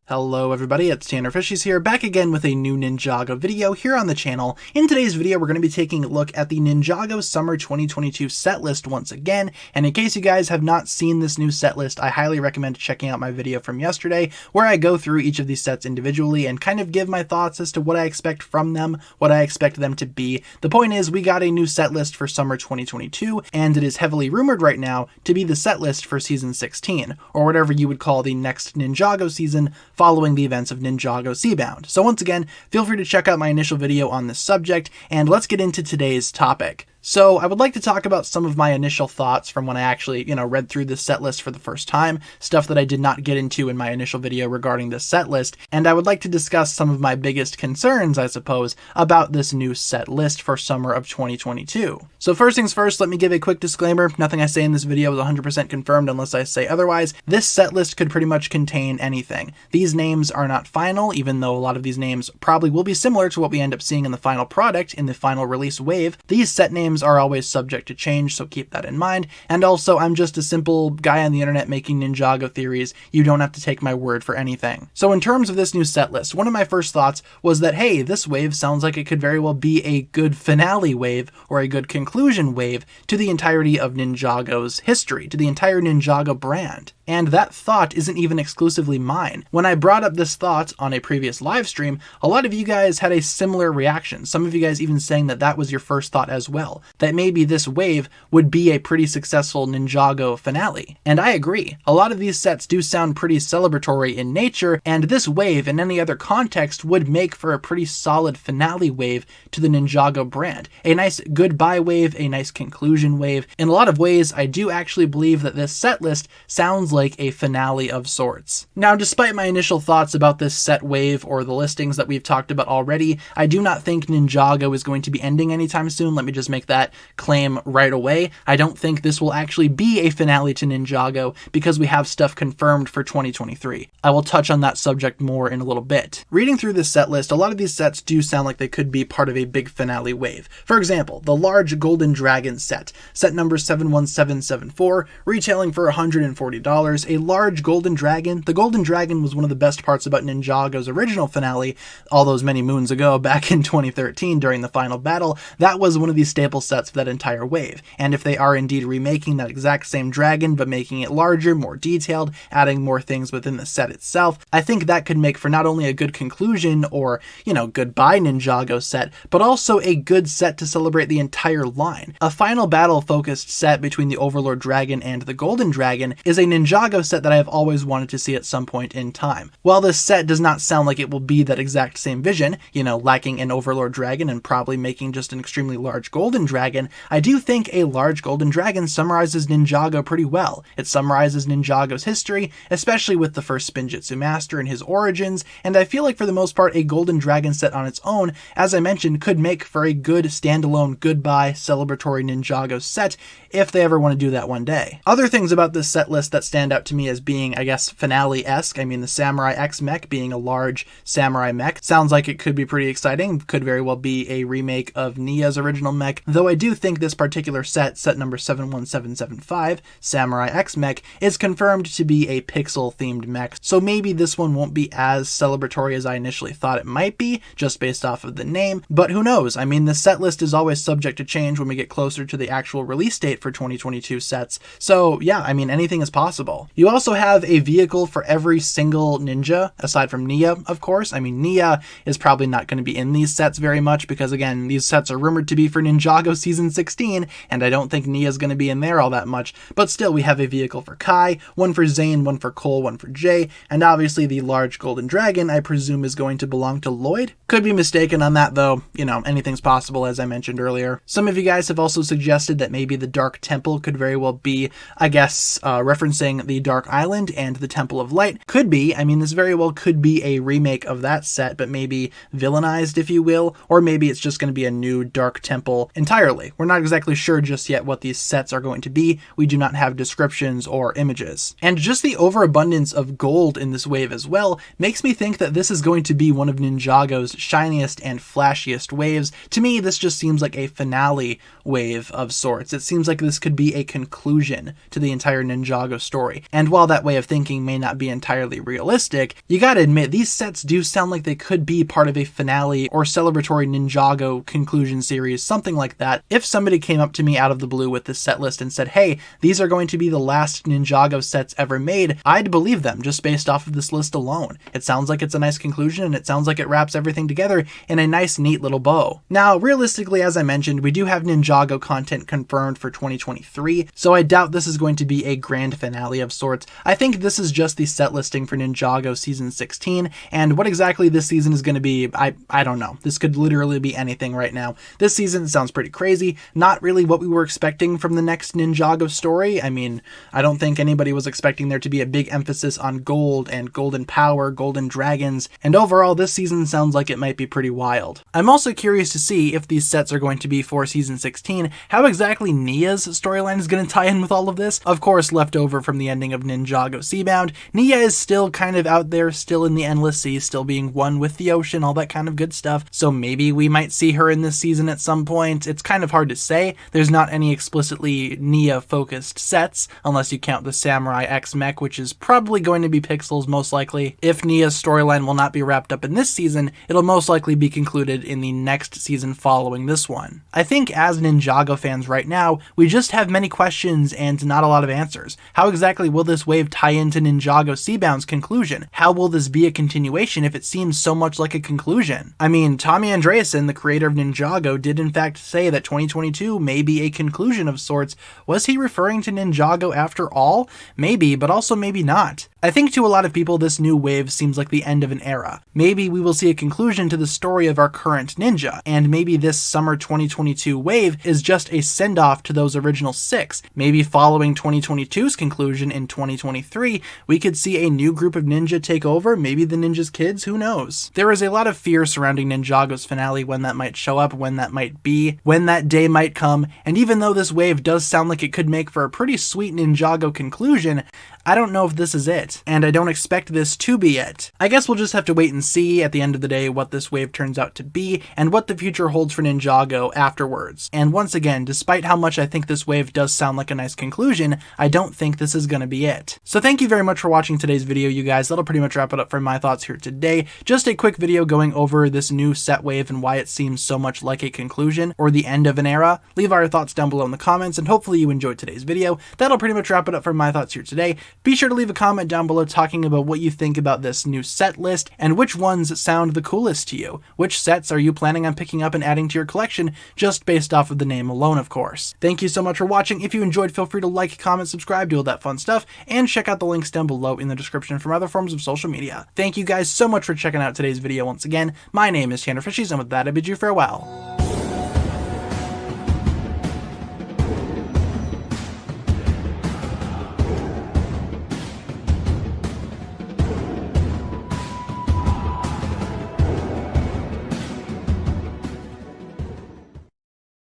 Hello everybody, it's TannerFishies here, back again with a new Ninjago video here on the channel. In today's video, we're going to be taking a look at the Ninjago Summer 2022 set list once again, and in case you guys have not seen this new set list, I highly recommend checking out my video from yesterday, where I go through each of these sets individually and kind of give my thoughts as to what I expect from them, what I expect them to be. The point is, we got a new set list for Summer 2022, and it is heavily rumored right now to be the set list for Season 16, or whatever you would call the next Ninjago season, following the events of Ninjago Seabound. So once again, feel free to check out my initial video on this subject, and let's get into today's topic. So I would like to talk about some of my initial thoughts from when I actually, read through this set list for the first time, stuff that I did not get into in my initial video regarding this set list, and I would like to discuss some of my biggest concerns, I suppose, about this new set list for summer of 2022. So first things first, let me give a quick disclaimer. Nothing I say in this video is 100% confirmed unless I say otherwise. This set list could pretty much contain anything. These names are not final, even though a lot of these names probably will be similar to what we end up seeing in the final product, in the final release wave. These set names are always subject to change, so keep that in mind. And also, I'm just a simple guy on the internet making Ninjago theories. You don't have to take my word for anything. So in terms of this new set list, one of my first thoughts was that, hey, this wave sounds like it could very well be a good finale wave or a good conclusion wave to the entirety of Ninjago's history, to the entire Ninjago brand. And that thought isn't even exclusively mine. When I brought up this thought on a previous live stream, a lot of you guys had a similar reaction. Some of you guys even saying that that was your first thought as well, that maybe this wave would be a pretty successful Ninjago finale. And I agree. A lot of these sets do sound pretty celebratory in nature, and this wave in any other context would make for a pretty solid finale wave to the Ninjago brand. A nice goodbye wave, a nice conclusion wave. In a lot of ways, I do actually believe that this set list sounds like a finale of sorts. Now, despite my initial thoughts about this set wave or the listings that we've talked about already, I do not think Ninjago is going to be ending anytime soon. Let me just make that claim right away. I don't think this will actually be a finale to Ninjago because we have stuff confirmed for 2023. I will touch on that subject more in a little bit. Reading through this set list, a lot of these sets do sound like they could be part of a big finale wave. For example, the large Golden Dragon set number 71774, retailing for $140. A large Golden Dragon. The Golden Dragon was one of the best parts about Ninjago's original finale all those many moons ago, back in 2013 during the final battle. That was one of the staple sets for that entire wave. And if they are indeed remaking that exact same dragon, but making it larger, more detailed, adding more things within the set itself, I think that could make for not only a good conclusion or, goodbye Ninjago set, but also a good set to celebrate the entire line. A final battle focused set between the Overlord Dragon and the Golden Dragon is a Ninjago set that I have always wanted to see at some point in time. While this set does not sound like it will be that exact same vision, lacking an Overlord Dragon and probably making just an extremely large Golden Dragon, I do think a large Golden Dragon summarizes Ninjago pretty well. It summarizes Ninjago's history, especially with the first Spinjitzu Master and his origins, and I feel like for the most part a Golden Dragon set on its own, as I mentioned, could make for a good standalone goodbye celebratory Ninjago set if they ever want to do that one day. Other things about this set list that stand out to me as being, I guess, finale-esque. I mean, the Samurai X mech being a large samurai mech sounds like it could be pretty exciting. Could very well be a remake of Nia's original mech, though I do think this particular set number 71775, Samurai X mech, is confirmed to be a pixel-themed mech, so maybe this one won't be as celebratory as I initially thought it might be, just based off of the name, but who knows? I mean, the set list is always subject to change when we get closer to the actual release date for 2022 sets, so yeah, I mean, anything is possible. You also have a vehicle for every single ninja, aside from Nia, of course. I mean, Nia is probably not going to be in these sets very much because, again, these sets are rumored to be for Ninjago Season 16, and I don't think Nia's going to be in there all that much, but still we have a vehicle for Kai, one for Zane, one for Cole, one for Jay, and obviously the large Golden Dragon, I presume, is going to belong to Lloyd. Could be mistaken on that, though. Anything's possible, as I mentioned earlier. Some of you guys have also suggested that maybe the Dark Temple could very well be, I guess, referencing the Dark Island and the Temple of Light. Could be. I mean, this very well could be a remake of that set, but maybe villainized, if you will, or maybe it's just going to be a new Dark Temple entirely entirely. We're not exactly sure just yet what these sets are going to be. We do not have descriptions or images. And just the overabundance of gold in this wave as well makes me think that this is going to be one of Ninjago's shiniest and flashiest waves. To me, this just seems like a finale wave of sorts. It seems like this could be a conclusion to the entire Ninjago story. And while that way of thinking may not be entirely realistic, you gotta admit, these sets do sound like they could be part of a finale or celebratory Ninjago conclusion series, something like that. If somebody came up to me out of the blue with this set list and said, hey, these are going to be the last Ninjago sets ever made, I'd believe them just based off of this list alone. It sounds like it's a nice conclusion, and it sounds like it wraps everything together in a nice, neat little bow. Now, realistically, as I mentioned, we do have Ninjago content confirmed for 2023, so I doubt this is going to be a grand finale of sorts. I think this is just the set listing for Ninjago Season 16, and what exactly this season is going to be, I don't know. This could literally be anything right now. This season sounds pretty crazy, not really what we were expecting from the next Ninjago story. I mean, I don't think anybody was expecting there to be a big emphasis on gold and golden power, golden dragons, and overall this season sounds like it might be pretty wild. I'm also curious to see if these sets are going to be for Season 16, how exactly Nia's storyline is going to tie in with all of this. Of course, left over from the ending of Ninjago Seabound, Nia is still kind of out there, still in the endless sea, still being one with the ocean, all that kind of good stuff, so maybe we might see her in this season at some point. It's kind of hard to say. There's not any explicitly Nia-focused sets, unless you count the Samurai X mech, which is probably going to be pixels most likely. If Nia's storyline will not be wrapped up in this season, it'll most likely be concluded in the next season following this one. I think as Ninjago fans right now, we just have many questions and not a lot of answers. How exactly will this wave tie into Ninjago Seabound's conclusion? How will this be a continuation if it seems so much like a conclusion? I mean, Tommy Andreasen, the creator of Ninjago, did in fact say that 2022 may be a conclusion of sorts. Was he referring to Ninjago after all? Maybe, but also maybe not. I think to a lot of people this new wave seems like the end of an era. Maybe we will see a conclusion to the story of our current ninja, and maybe this summer 2022 wave is just a send-off to those original 6. Maybe following 2022's conclusion in 2023, we could see a new group of ninja take over, maybe the ninja's kids, who knows? There is a lot of fear surrounding Ninjago's finale, when that might show up, when that might be, when that day might come, and even though this wave does sound like it could make for a pretty sweet Ninjago conclusion, I don't know if this is it, and I don't expect this to be it. I guess we'll just have to wait and see at the end of the day what this wave turns out to be, and what the future holds for Ninjago afterwards. And once again, despite how much I think this wave does sound like a nice conclusion, I don't think this is gonna be it. So thank you very much for watching today's video, you guys. That'll pretty much wrap it up for my thoughts here today. Just a quick video going over this new set wave and why it seems so much like a conclusion or the end of an era. Leave all your thoughts down below in the comments, and hopefully you enjoyed today's video. That'll pretty much wrap it up for my thoughts here today. Be sure to leave a comment down below talking about what you think about this new set list and which ones sound the coolest to you. Which sets are you planning on picking up and adding to your collection, just based off of the name alone, of course. Thank you so much for watching. If you enjoyed, feel free to like, comment, subscribe, do all that fun stuff, and check out the links down below in the description from other forms of social media. Thank you guys so much for checking out today's video once again. My name is TannerFishies, and with that I bid you farewell.